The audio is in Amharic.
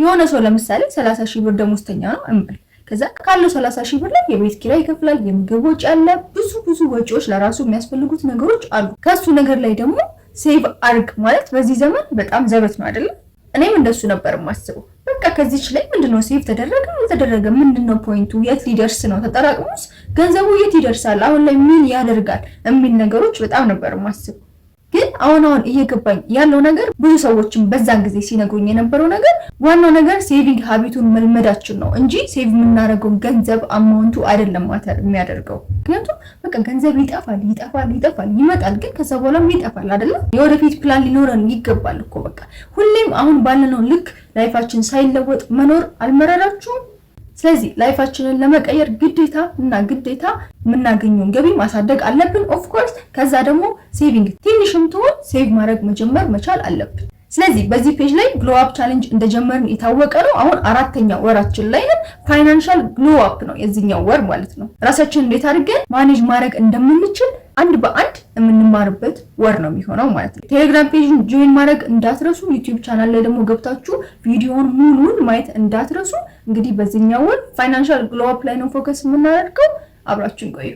የሆነ ሰው ለምሳሌ 30,000 ብር ደሞዝተኛ ነው እንበል። ከዛ ካለው 30,000 ብር ላይ የቤት ኪራይ ይከፍላል፣ የምግብ ወጪ አለ፣ ብዙ ወጪዎች ለራሱ የሚያስፈልጉት ነገሮች አሉ። ከሱ ነገር ላይ ደግሞ ሴቭ አርግ ማለት በዚህ ዘመን በጣም ዘበት ነው አይደል? እኔም እንደሱ ነበር የማስበው። በቃ ከዚች ላይ ምንድነው ሴቭ ተደረገ አልተደረገ ምንድነው ፖይንቱ? የት ሊደርስ ነው? ተጠራቅሞስ ገንዘቡ የት ይደርሳል? አሁን ላይ ምን ያደርጋል? የሚል ነገሮች በጣም ነበር የማስበው። ግን አሁን እየገባኝ ያለው ነገር ብዙ ሰዎችም በዛን ጊዜ ሲነግሩኝ የነበረው ነገር ዋናው ነገር ሴቪንግ ሀቢቱን መልመዳችን ነው እንጂ ሴቭ የምናደርገው ገንዘብ አማውንቱ አይደለም ማተር የሚያደርገው። ምክንያቱም በቃ ገንዘብ ይጠፋል ይመጣል፣ ግን ከዛ በኋላም ይጠፋል አይደለም። የወደፊት ፕላን ሊኖረን ይገባል እኮ በቃ ሁሌም አሁን ባለነው ልክ ላይፋችን ሳይለወጥ መኖር አልመረራችሁም? ስለዚህ ላይፋችንን ለመቀየር ግዴታ የምናገኘውን ገቢ ማሳደግ አለብን ኦፍ ኮርስ። ከዛ ደግሞ ሴቪንግ ትንሽም ትሆን ሴቭ ማድረግ መጀመር መቻል አለብን። ስለዚህ በዚህ ፔጅ ላይ ግሎ አፕ ቻሌንጅ እንደጀመርን የታወቀ ነው። አሁን 4ኛ ወራችን ላይ ነን። ፋይናንሻል ግሎ አፕ ነው የዚህኛው ወር ማለት ነው። ራሳችንን እንዴት አድርገን ማኔጅ ማድረግ እንደምንችል አንድ በአንድ የምንማርበት ወር ነው የሚሆነው ማለት ነው። ቴሌግራም ፔጅን ጆይን ማድረግ እንዳትረሱ። ዩቲዩብ ቻናል ላይ ደግሞ ገብታችሁ ቪዲዮውን ሙሉውን ማየት እንዳትረሱ። እንግዲህ በዚህኛው ወር ፋይናንሻል ግሎ አፕ ላይ ነው ፎከስ የምናደርገው። አብራችሁን ቆዩ።